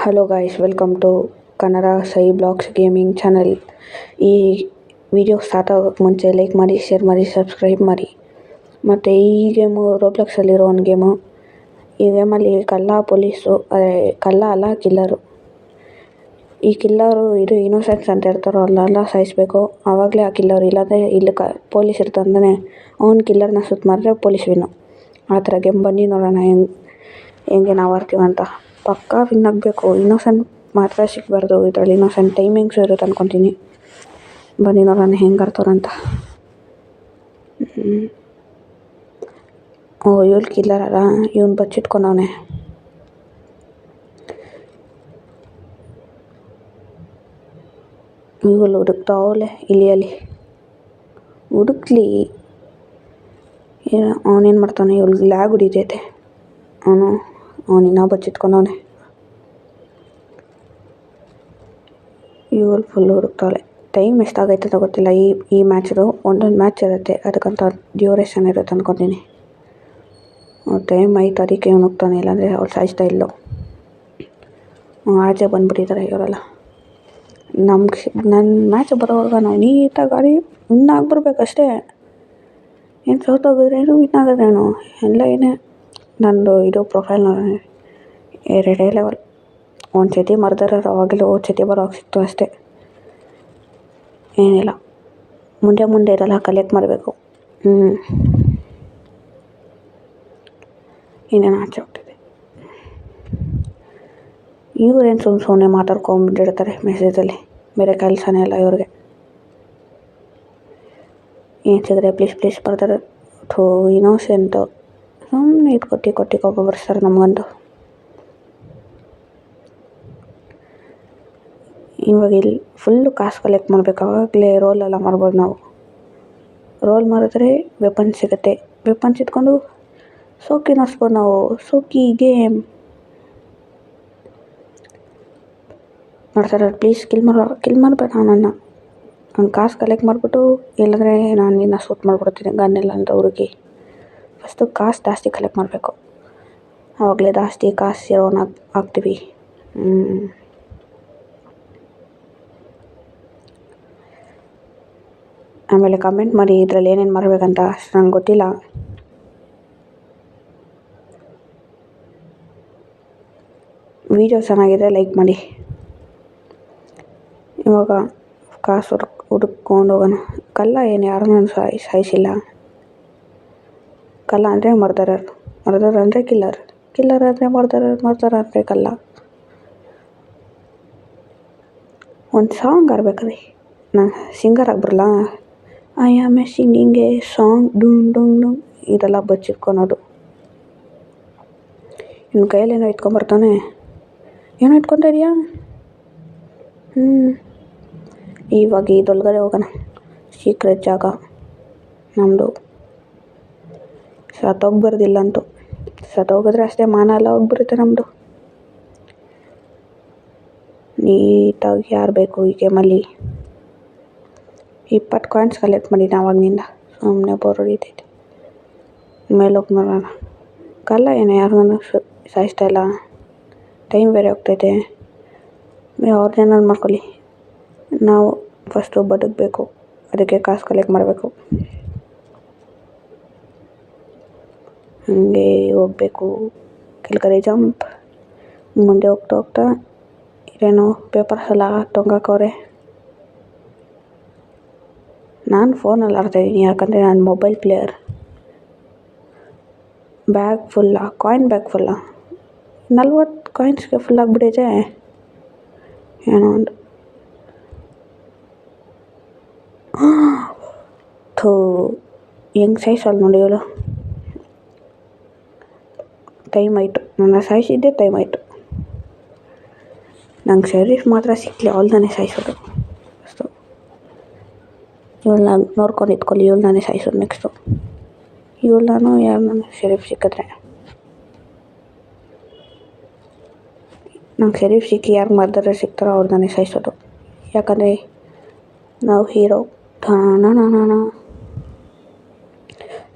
Hello guys, welcome to Kannada Sai blogs gaming channel. ಈ video start ಆಗೋಕ್ಕೆ ಮುಂಚೆ ಲೈಕ್ ಮಾಡಿ, ಶೇರ್ ಮಾಡಿ, ಸಬ್ಸ್ಕ್ರೈಬ್ ಮಾಡಿ. ಮತ್ತು ಈ ಗೇಮು ರೋಬ್ಲಾಕ್ಸಲ್ಲಿರೋ ಒಂದು ಗೇಮು. ಈ ಗೇಮಲ್ಲಿ ಕಳ್ಳ ಪೊಲೀಸು, ಕಳ್ಳ ಅಲ್ಲ ಕಿಲ್ಲರು. ಈ ಕಿಲ್ಲರು ಇದು ಇನ್ನೋಸೆಂಟ್ಸ್ ಅಂತ ಇರ್ತಾರೋ ಅಲ್ಲೆಲ್ಲ ಸಾಯಿಸಬೇಕು. ಆವಾಗಲೇ ಆ ಕಿಲ್ಲರು, ಇಲ್ಲಾಂದರೆ ಇಲ್ಲಿ ಪೊಲೀಸ್ ಇರ್ತಾನೆ, ಅವ್ನು ಕಿಲ್ಲರ್ನ ಸುತ್ತ ಮಾಡಿದ್ರೆ ಪೊಲೀಸ್ ವಿನ್ನು. ಆ ಥರ ಗೇಮ್. ಬನ್ನಿ ನೋಡೋಣ ಹೆಂಗೆ ನಾವು ಆಡ್ತೀವಂತ. ಪಕ್ಕಾ ವಿನ್ ಆಗಬೇಕು. ಇನ್ನೋಸೆಂಟ್ ಮಾತ್ರ ಸಿಗಬಾರ್ದು ಇದರಲ್ಲಿ. ಇನ್ನೋಸೆಂಟ್ ಟೈಮಿಂಗ್ಸು ಇರುತ್ತೆ ಅಂದ್ಕೊತೀನಿ. ಬನ್ನಿ ನೋಡೋಣ ಹೆಂಗೆ ಆಡ್ತಾರಂತ. ಇವಳು ಕಿಲ್ಲರ್ ಅಲ್ಲ, ಇವನು ಬಚ್ಚಿಟ್ಕೊಂಡವನೆ. ಇವಳು ಹುಡುಕ್ತಾವಲೆ ಇಲಿಯಲ್ಲಿ. ಹುಡುಕ್ಲಿ. ಅವನೇನು ಮಾಡ್ತಾನೆ, ಇವಳಿಗೆ ಲ್ಯಾಗ್ ಹೊಡಿತೈತೆ. ಅವನಿನ್ನ ಬಚ್ಚಿಟ್ಕೊಂಡವನೆ. ಇವಳು ಫುಲ್ ಹುಡುಕ್ತಾವಳೆ. ಟೈಮ್ ಎಷ್ಟಾಗೈತೆ ಅಂತ ಗೊತ್ತಿಲ್ಲ. ಈ ಮ್ಯಾಚ್ದು ಒಂದೊಂದು ಮ್ಯಾಚ್ ಇರುತ್ತೆ, ಅದಕ್ಕಂತ ಡ್ಯೂರೇಷನ್ ಇರುತ್ತೆ ಅಂದ್ಕೊತೀನಿ. ಟೈಮ್ ಆಯ್ತು, ಅದಕ್ಕೆ ಇವನು ಹೋಗ್ತಾನೆ, ಇಲ್ಲಾಂದರೆ ಅವ್ಳು ಸಾಯಿಸ್ತಾ ಇಲ್ಲೋ. ಆಚೆ ಬಂದುಬಿಟ್ಟಿದ್ದಾರೆ ಇವರೆಲ್ಲ. ನನ್ನ ಮ್ಯಾಚ್ ಬರೋವಾಗ ನಾವು ನೀಟಾಗಿ ಆಡಿ ವಿನ್ ಆಗಿಬಿಡ್ಬೇಕಷ್ಟೇ. ಏನು ಸೋತೋಗಿದ್ರೇನು ವಿನ್ ಆಗೋದ್ರೇನು ಎಲ್ಲ ಏನೇ. ನಂದು ಇದು ಪ್ರೊಫೈಲ್ ನೋಡಿ, 2 ಲೆವೆಲ್. ಒಂದು ಸತಿ ಮರ್ದರ ಅವಾಗಲೂ ಸತಿ ಬರೋವಾಗ ಸಿಕ್ತು ಅಷ್ಟೇ. ಏನಿಲ್ಲ, ಮುಂದೆ ಇದೆಲ್ಲ ಕಲೆಕ್ಟ್ ಮಾಡಬೇಕು. ಇನ್ನೇನು ಆಚೆ ಹೋಗ್ತಿದೆ. ಇವ್ರೇನು ಸುಮ್ಮನೆ ಮಾತಾಡ್ಕೊಂಡ್ಬಿಟ್ಟಿರ್ತಾರೆ ಮೆಸೇಜಲ್ಲಿ. ಬೇರೆ ಕೆಲಸನೇ ಇಲ್ಲ ಇವ್ರಿಗೆ. ಏನು ಸಿಗದೆ ಪ್ಲೀಸ್ ಬರ್ತಾರೆ. ಇನ್ನೋಸೆಂಟು ಸುಮ್ಮನೆ ಇದು ಕೊಟ್ಟು ಕೋಪ ಬರ್ಸ್ತಾರೆ ನಮಗಂತೂ. ಇವಾಗ ಇಲ್ಲಿ ಫುಲ್ಲು ಕಾಸು ಕಲೆಕ್ಟ್ ಮಾಡಬೇಕು. ಆವಾಗಲೇ ರೋಲೆಲ್ಲ ಮಾಡ್ಬೋದು ನಾವು. ರೋಲ್ ಮಾಡಿದ್ರೆ ವೆಪನ್ ಸಿಗುತ್ತೆ. ವೆಪನ್ಸ್ ಇಟ್ಕೊಂಡು ಸೋಕಿ ನಡೆಸ್ಬೋದು ನಾವು. ಸೋಕಿ ಗೇಮ್ ಮಾಡ್ತಾರೆ. ಪ್ಲೀಸ್ ಕಿಲ್ ಮಾಡಬೇಡ ನನ್ನ ಕಾಸು ಕಲೆಕ್ಟ್ ಮಾಡಿಬಿಟ್ಟು, ಇಲ್ಲಾಂದರೆ ನಾನು ನಿನ್ನ ಶೂಟ್ ಮಾಡಿಬಿಡ್ತೀನಿ ಗನ್ನೆಲ್ಲ ಅಂತ ಹುಡುಗಿ. ಫಸ್ಟು ಕಾಸು ಜಾಸ್ತಿ ಕಲೆಕ್ಟ್ ಮಾಡಬೇಕು. ಆವಾಗಲೇ ಜಾಸ್ತಿ ಕಾಸು ಇರೋನ ಆಗ್ತೀವಿ. ಆಮೇಲೆ ಕಮೆಂಟ್ ಮಾಡಿ ಇದರಲ್ಲಿ ಏನೇನು ಮಾಡಬೇಕಂತ. ಅಷ್ಟು ನಂಗೆ ಗೊತ್ತಿಲ್ಲ. ವಿಡಿಯೋ ಚೆನ್ನಾಗಿದ್ರೆ ಲೈಕ್ ಮಾಡಿ. ಇವಾಗ ಕಾಸು ಹುಡುಕ್ಕೊಂಡು ಹೋಗೋಣ. ಕಳ್ಳ ಏನು ಯಾರನ್ನೂ ಸಾಯಿಸಿಲ್ಲ. ಕಳ್ಳ ಅಂದರೆ ಮರ್ದರರ್ ಅಂದರೆ ಕಿಲ್ಲರ್ ಅಂದರೆ ಮರ್ದರರ್ ಅಂದರೆ ಕಳ್ಳ. ಒಂದು ಸಾಂಗ್ ಆಡ್ಬೇಕ್ರಿ. ನಾನು ಸಿಂಗರ್ ಆಗ್ಬರಲ್ಲ. I am a singing a song ಡುಂಗ್ ಡುಂಗ್ ಡುಂಗ್. ಇದೆಲ್ಲ ಬಚ್ಚಿಟ್ಕೊಳೋದು. ಇನ್ನು ಕೈಯಲ್ಲಿ ಏನೋ ಇಟ್ಕೊಂಬರ್ತಾನೆ. ಏನೋ ಇಟ್ಕೊತಾ ಇದೆಯಾ? ಇವಾಗ ಇದೊಳಗಡೆ ಹೋಗೋಣ. ಸೀಕ್ರೆಟ್ ಜಾಗ ನಮ್ಮದು. ಸತ್ತೋಗ್ಬಾರ್ದಿಲ್ಲ ಅಂತೂ. ಸತ್ತೋಗಿದ್ರೆ ಅಷ್ಟೇ, ಮಾನ ಎಲ್ಲ ಹೋಗ್ಬಿಡುತ್ತೆ ನಮ್ಮದು. ನೀಟಾಗಿ ಆಡಬೇಕು ಈ ಗೇಮಲ್ಲಿ. 20 ಕಾಯಿನ್ಸ್ ಕಲೆಕ್ಟ್ ಮಾಡಿದ್ದೆ ಆವಾಗಿನಿಂದ. ಸುಮ್ಮನೆ ಬೋರ್ ಹೊಡಿತೈತೆ. ಮೇಲೆ ಹೋಗಿ ನೋಡೋಣ. ಕಳ್ಳ ಏನು ಯಾರನ್ನೂ ಸಾಯಿಸ್ತಾ ಇಲ್ಲ. ಟೈಮ್ ಬೇರೆ ಹೋಗ್ತೈತೆ. ಅವ್ರನ್ನೇನಾದ್ರು ಮಾಡ್ಕೊಳ್ಳಿ. ನಾವು ಫಸ್ಟು ಬದುಕಬೇಕು. ಅದಕ್ಕೆ ಕಾಸು ಕಲೆಕ್ಟ್ ಮಾಡಬೇಕು. ಹಾಗೆ ಹೋಗಬೇಕು. ಕೆಳಗಡೆ ಜಂಪ್. ಮುಂದೆ ಹೋಗ್ತಾ ಇದೇನೋ ಪೇಪರ್ಸ್ ಎಲ್ಲ ತೊಗೊಂಡಾಕವ್ರೆ. ನಾನು ಫೋನಲ್ಲಿ ಆಡ್ತಾಯಿದ್ದೀನಿ, ಯಾಕಂದರೆ ನಾನು ಮೊಬೈಲ್ ಪ್ಲೇಯರ್. ಬ್ಯಾಗ್ ಫುಲ್ಲಾ? ಕಾಯಿನ್ ಬ್ಯಾಗ್ ಫುಲ್ಲಾ? 40 ಕಾಯಿನ್ಸ್ಗೆ ಫುಲ್ ಆಗಿಬಿಟ್ಟೈತೆ. ಏನೋ ಒಂದು ಹೆಂಗೆ ಸಾಯಿಸೋದು ನೋಡಿ ಇವಳು. ಟೈಮ್ ಆಯಿತು. ನನ್ನ ಸಾಯಿಸಿದ್ದೆ ಟೈಮ್ ಆಯಿತು. ನಂಗೆ ಶರೀಫ್ ಮಾತ್ರ ಸಿಕ್ಕಲಿ, ಅವಳನ್ನೇ ಸಾಯಿಸೋದು ಫಸ್ಟು. ಇವಳನ್ನ ನೋಡ್ಕೊಂಡು ಇಟ್ಕೊಳ್ಳಿ. ಇವಳನ್ನೇ ಸಾಯಿಸೋದು ನೆಕ್ಸ್ಟು. ನಾನು ಯಾರನ್ನ ಶರೀಫ್ ಸಿಕ್ಕಿದ್ರೆ, ನಂಗೆ ಶರೀಫ್ ಸಿಕ್ಕಿ ಯಾರು ಮರ್ದರ ಸಿಗ್ತಾರೋ ಅವ್ರನ್ನೇ ಸಾಯಿಸೋದು. ಯಾಕಂದರೆ ನಾವು ಹೀರೋ.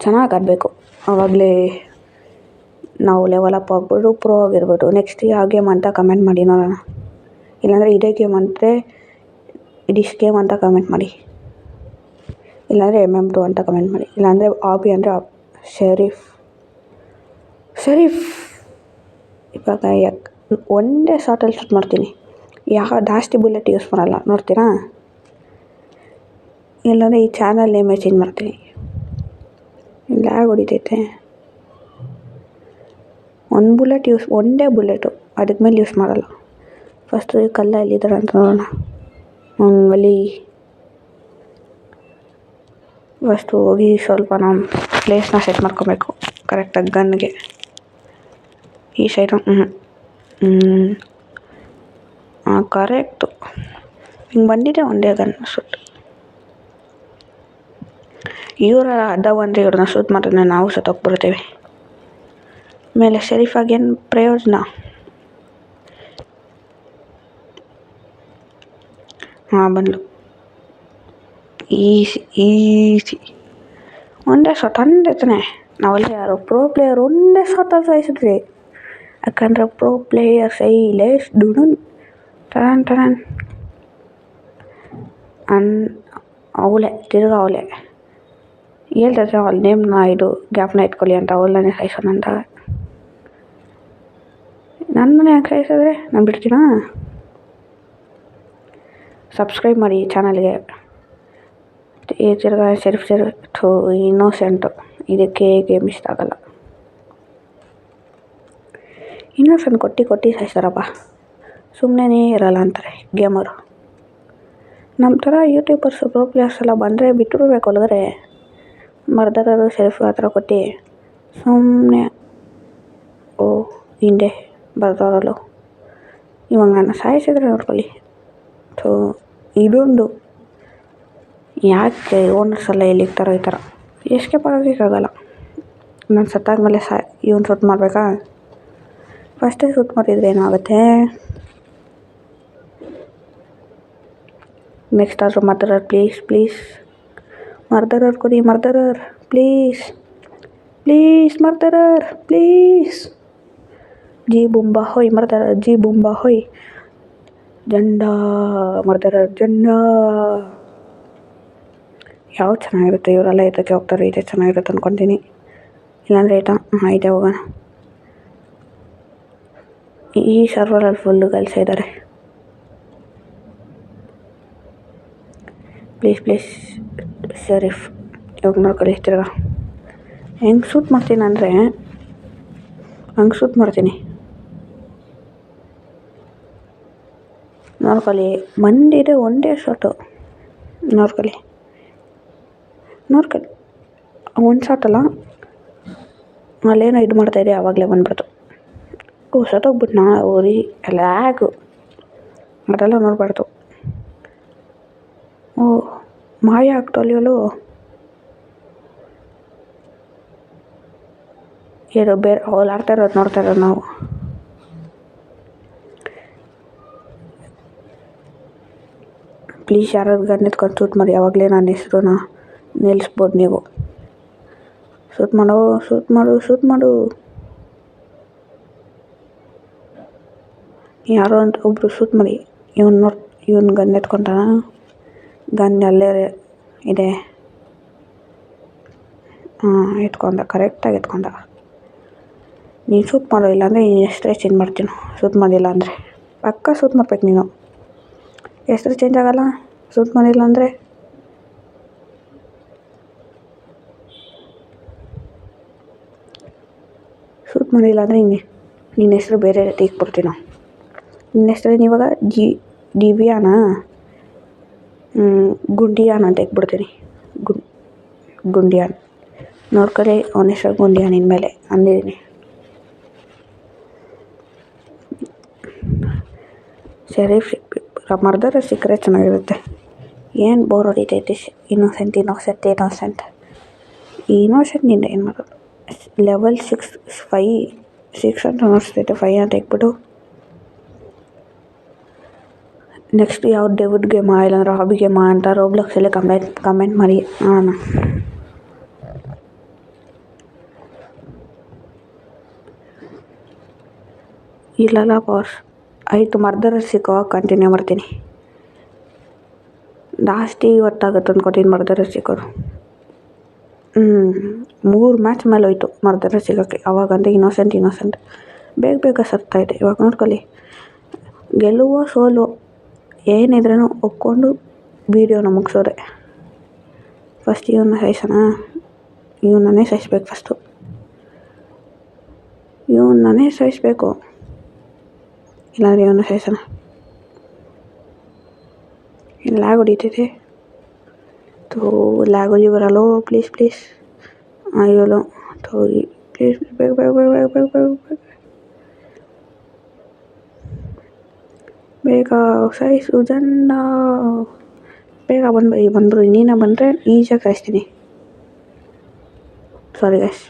ಚೆನ್ನಾಗಿ ಆಡಬೇಕು. ಆವಾಗಲೇ ನಾವು ಲೆವೆಲ್ ಅಪ್ ಆಗ್ಬೋದು, ಪ್ರೋ ಆಗಿರ್ಬೋದು. ನೆಕ್ಸ್ಟ್ ಯಾವ ಗೇಮ್ ಅಂತ ಕಮೆಂಟ್ ಮಾಡಿ ನೋಡೋಣ. ಇಲ್ಲಾಂದರೆ ಇದೇ ಗೇಮ್ ಅಂದರೆ ಇದಿಷ್ಟು ಗೇಮ್ ಅಂತ ಕಮೆಂಟ್ ಮಾಡಿ. ಇಲ್ಲಾಂದರೆ MM2 ಅಂತ ಕಮೆಂಟ್ ಮಾಡಿ. ಇಲ್ಲಾಂದರೆ ಆಬಿ ಅಂದರೆ ಶರೀಫ್ ಇವಾಗ ಒಂದೇ ಶಾರ್ಟಲ್ಲಿ ಶೂಟ್ ಮಾಡ್ತೀನಿ. ಜಾಸ್ತಿ ಬುಲೆಟ್ ಯೂಸ್ ಮಾಡಲ್ಲ, ನೋಡ್ತೀರಾ? ಇಲ್ಲಾಂದರೆ ಈ ಚಾನಲ್ ನೇಮೇ ಚೇಂಜ್ ಮಾಡ್ತೀನಿ. ಲ್ಯಾಗ್ ಹೊಡಿತೈತೆ. ಒಂದೇ ಬುಲೆಟು ಅದಕ್ಕೆ ಮೇಲೆ ಯೂಸ್ ಮಾಡಲ್ಲ. ಫಸ್ಟು ಈ ಕಲ್ಲ ಎಲ್ಲಿದ್ದಾರೆ ಅಂತ ನೋಡೋಣ. ಅಲ್ಲಿ ಫಸ್ಟು ಹೋಗಿ ಸ್ವಲ್ಪ ನಾವು ಪ್ಲೇಸ್ನ ಸೆಟ್ ಮಾಡ್ಕೊಬೇಕು ಕರೆಕ್ಟಾಗಿ ಗನ್ಗೆ. ಈ ಸೈಡು ಕರೆಕ್ಟು ಹಿಂಗೆ ಬಂದಿದೆ ಒಂದೇ ಗನ್ ಶೂಟ್. ಇವರ ಅದಾವಂದರೆ ಇವ್ರನ್ನ ಶೂಟ್ ಮಾಡಿದ್ರೆ ನಾವು ಸತ್ತೋಗ್ಬಿಡ್ತೇವೆ. ಆಮೇಲೆ ಶರೀಫಾಗೇನು ಪ್ರಯೋಜನ? ಬಂದು ಈಸಿ ಒಂದೇ ಶಾಟ್ ಅಂದಿರ್ತಾನೆ. ನಾವೆಲ್ಲ ಯಾರು ಪ್ರೋ ಪ್ಲೇಯರ್ ಒಂದೇ ಶಾಟಲ್ಲಿ ಸಾಯಿಸಿದ್ರಿ. ಯಾಕಂದರೆ ಪ್ರೋ ಪ್ಲೇಯರ್ ಶೈಲೇಶ್ ಡುಡುನ್ ಟರನ್ ಅವಳೆ ಹೇಳ್ತಿದ್ರೆ ಅವಳ ನೇಮ್ನ ಇದು ಗ್ಯಾಪ್ನ ಇಟ್ಕೊಳ್ಳಿ ಅಂತ. ಅವಳನ್ನೇ ಸಾಯಿಸೋಣ ಅಂತ. ನನ್ನನ್ನು ಯಾಕೆ ಸಾಯಿಸಿದ್ರೆ ನಾನು ಬಿಡ್ತೀನಾ? ಸಬ್ಸ್ಕ್ರೈಬ್ ಮಾಡಿ ಚಾನಲ್ಗೆ. ತಿರ್ಗಾ ಶರೀಫ್ ಇನ್ನೋಸೆಂಟು, ಇದಕ್ಕೆ ಗೇಮ್ ಇಷ್ಟ ಆಗಲ್ಲ. ಇನ್ನೋಸೆಂಟ್ ಕೊಟ್ಟು ಸಾಯಿಸ್ತಾರಪ್ಪ, ಸುಮ್ಮನೆ ಇರಲ್ಲ ಅಂತಾರೆ ಗೇಮರು. ನಮ್ಮ ಥರ ಯೂಟ್ಯೂಬರ್ಸು ಪ್ರೋ ಪ್ಲೇಯರ್ಸ್ ಎಲ್ಲ ಬಂದರೆ ಬಿಟ್ಟುಬಿಡ್ಬೇಕು ಒಳಗಡೆ. ಮರ್ದರರು ಶರೀಫ್ ಆ ಥರ ಕೊಟ್ಟು ಸುಮ್ಮನೆ ಹಿಂದೆ ಬರ್ದವರಲ್ಲೂ ಇವಾಗ ನಾನು ಸಾಯಿಸಿದ್ರೆ ನೋಡ್ಕೊಳ್ಳಿ. ಇದೊಂದು ಯಾಕೆ ಓನರ್ಸ್ ಎಲ್ಲ ಎಲ್ಲಿರ್ತಾರೋ ಈ ಥರ ಎಸ್ಕೇಪ್ ಆಗೋಕ್ಕಾಗಲ್ಲ. ನಾನು ಸತ್ತಾದ್ಮೇಲೆ ಇವನು ಶೂಟ್ ಮಾಡಬೇಕಾ? ಫಸ್ಟೇ ಶೂಟ್ ಮಾಡಿದರೆ ಏನಾಗುತ್ತೆ? ನೆಕ್ಸ್ಟ್ ಆದರೂ ಮರ್ದರರ್ ಪ್ಲೀಸ್ ಮರ್ದರರ್ ಕೊಡಿ, ಮರ್ದರರ್ ಪ್ಲೀಸ್ ಮರ್ದರರ್ ಪ್ಲೀಸ್. ಜಿ ಬುಂಬಾ ಹೋಯ್ ಮರ್ದರರ್, ಜಿ ಬುಂಬಾ ಹೋಯ್ ಜಂಡಾ ಮರ್ದರರ್ ಜಂಡಾ. ಯಾವ್ದು ಚೆನ್ನಾಗಿರುತ್ತೆ? ಇವರೆಲ್ಲ ಇದಕ್ಕೆ ಹೋಗ್ತಾರೆ, ಇದೇ ಚೆನ್ನಾಗಿರುತ್ತೆ ಅಂದ್ಕೊತೀನಿ. ಇಲ್ಲಾಂದರೆ ಇದೆ ಹೋಗೋಣ. ಈ ಸರ್ವರಲ್ಲಿ ಫುಲ್ಲು ಗರ್ಲ್ಸ್ ಇದ್ದಾರೆ. ಪ್ಲೀಸ್ ಶರೀಫ್ ಇವಾಗ ನೋಡ್ಕೊಳ್ಳಿ. ತಿರ್ಗಾ ಹೆಂಗೆ ಶೂಟ್ ಮಾಡ್ತೀನಿ ಅಂದರೆ ಹಂಗೆ ಶೂಟ್ ಮಾಡ್ತೀನಿ. ನೋಡ್ಕೊಳ್ಳಿ, ಬಂದಿದೆ ಒಂದೇ ಶಾಟು. ನೋಡ್ಕೊಳ್ಳಿ ಒಂದು ಶಾಟಲ್ಲ, ಅಲ್ಲೇನೋ ಇದು ಮಾಡ್ತಾಯಿದೆ, ಆವಾಗಲೇ ಬಂದ್ಬಿಡ್ತು. ಸತ್ತೋಗ್ಬಿಟ್ನಾ? ಓರಿ ಲ್ಯಾಗು, ಅದೆಲ್ಲ ನೋಡಬಾರ್ದು. ಮಾಯ ಆಗ್ತೊಲಿಯಲು ಏನೋ ಬೇರೆ ಅವಳು ಆಡ್ತಾ ಇರೋದು ನೋಡ್ತಾ ಇರೋದು ನಾವು. ಪ್ಲೀಸ್ ಯಾರಾದ್ರು ಗನ್ ಎತ್ಕೊಂಡು ಶೂಟ್ ಮಾಡಿ. ಯಾವಾಗಲೇ ನನ್ನ ಹೆಸರನ್ನ ನಿಲ್ಲಿಸ್ಬೋದು ನೀವು. ಶೂಟ್ ಮಾಡು. ಯಾರೋ ಅಂತ ಒಬ್ಬರು ಶೂಟ್ ಮಾಡಿ. ಇವನು ಗನ್ ಎತ್ಕೊಂತಾನ? ಗನ್ ಅಲ್ಲೇ ಇದೆ. ಎತ್ಕೊಂಡ, ಕರೆಕ್ಟಾಗಿ ಎತ್ಕೊಂಡ. ನೀನು ಶೂಟ್ ಮಾಡೋ, ಇಲ್ಲಾಂದರೆ ನೀನು ಹೆಸರೇ ಚೇಂಜ್ ಮಾಡ್ತೀನಿ. ಶೂಟ್ ಮಾಡಿಲ್ಲ ಅಂದರೆ ಪಕ್ಕ ಶೂಟ್ ಮಾಡ್ಬೇಕು ನೀನು. ಹೆಸರು ಚೇಂಜ್ ಆಗೋಲ್ಲ ಶೂಟ್ ಮಾಡಿಲ್ಲ ಅಂದರೆ. ಶೂಟ್ ಮಾಡಿಲ್ಲ ಅಂದರೆ ನಿನ್ನ ಹೆಸರು ಬೇರೆ ತೆಗೆದ್ಬಿಡ್ತೀನಿ ನಾವು. ನಿನ್ನ ಹೆಸರೇನು ಇವಾಗ? ದಿವ್ಯಾನ ಗುಂಡಿಯಾನ್ ಅಂತ ತೆಗ್ಬಿಡ್ತೀನಿ. ಗುಂಡಿಯಾನ್ ನೋಡ್ಕೊಳ್ಳಿ. ಅವನ ಹೆಸರು ಗುಂಡಿಯಾನ್ ಇನ್ಮೇಲೆ ಅಂದಿದ್ದೀನಿ. ಶರೀಫ್ ಮರ್ದರ ಸಿಕ್ಕರೆ ಚೆನ್ನಾಗಿರುತ್ತೆ. ಏನು ಬೋರ್ ಹೊಡಿತೈತೆ. ಇನ್ನೋಸೆಂಟ್ ನಿಂದ ಏನು ಮಾಡೋದು? ಲೆವೆಲ್ 6 ಅಂತ ಅನ್ನಿಸ್ತೈತೆ. 5 ಅಂತ ಇಟ್ಬಿಟ್ಟು ನೆಕ್ಸ್ಟ್ ಯಾವ ಡೆವಿಡ್ ಗೇಮಾ ಇಲ್ಲಾಂದ್ರೆ ಹಾಬಿ ಗೇಮಾ ಅಂತ ರೋಬ್ಲಾಕ್ಸಲ್ಲೇ ಕಮೆಂಟ್ ಮಾಡಿ ನೋಡೋಣ. ಇಲ್ಲಲ್ಲ ಪವರ್ಸ್ ಆಯಿತು. ಮರ್ದರಲ್ಲಿ ಸಿಕ್ಕೋ ಕಂಟಿನ್ಯೂ ಮಾಡ್ತೀನಿ. ಲಾಸ್ಟಿಗೆ ಗೊತ್ತಾಗುತ್ತೆ ಅಂದ್ಕೊತೀನಿ ಮರ್ದರಲ್ಲಿ ಸಿಕ್ಕೋದು. 3 ಮ್ಯಾಚ್ ಮೇಲೆ ಹೋಯ್ತು ಮರ್ದರಲ್ಲಿ ಸಿಗೋಕ್ಕೆ. ಅವಾಗಂದ್ರೆ ಇನ್ನೋಸೆಂಟ್ ಬೇಗ ಸತ್ತಾಯಿದೆ. ಇವಾಗ ನೋಡ್ಕೊಳ್ಳಿ, ಗೆಲುವೋ ಸೋಲು ಏನಿದ್ರೂ ಒಪ್ಕೊಂಡು ವೀಡಿಯೋನ ಮುಗಿಸೋದೆ. ಫಸ್ಟ್ ಇವನ್ನ ಸಾಯಿಸೋಣ. ಇವನನ್ನೇ ಸಾಯಿಸ್ಬೇಕು ಫಸ್ಟು. ಇವನನ್ನೇ ಸಾಯಿಸ್ಬೇಕು, ಇಲ್ಲಾಂದರೆ ಇವನ್ನ ಸಾಯಿಸೋಣ. ಏನು ಲ್ಯಾಗ್ ಹೊಡಿತಿದೆ. ಲ್ಯಾಗ್ ಹೊಡಿ ಬರಲ್ಲೋ ಪ್ಲೀಸ್. ಅಯ್ಯೋ ಪ್ಲೀಸ್ ಬೇಗ ಸಾಯಿಸು ಜಂಡ. ಬೇಗ ಬಂದರು ಇನ್ನೇನ ಬಂದರೆ ಈಜಿಯಾಗಿ ಸಾಯಿಸ್ತೀನಿ. Sorry guys.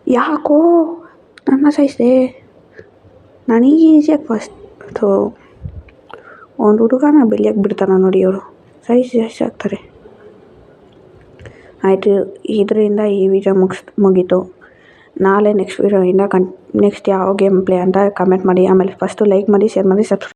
ಯಾಕೋ ನನ್ನ ಸಾಯಿಸಿದೆ. ನಾನು ಈಜಿಯಾಗಿ ಫಸ್ಟ್ ಒಂದು ಹುಡುಗನ ಬೆಳೆಯಕ್ಕೆ ಬಿಡ್ತಾನೆ ನೋಡಿ ಅವರು. ಸಾಯಿಸಿ ಆಗ್ತಾರೆ. ಆಯಿತು, ಇದರಿಂದ ಈ ವಿಡಿಯೋ ಮುಗೀತು. ನಾಳೆ ನೆಕ್ಸ್ಟ್ ವಿಡಿಯೋಯಿಂದ ನೆಕ್ಸ್ಟ್ ಯಾವ ಗೇಮ್ ಪ್ಲೇ ಅಂತ ಕಮೆಂಟ್ ಮಾಡಿ. ಆಮೇಲೆ ಫಸ್ಟು ಲೈಕ್ ಮಾಡಿ, ಶೇರ್ ಮಾಡಿ, ಸಬ್ಸ್ಕ್ರೈಬ್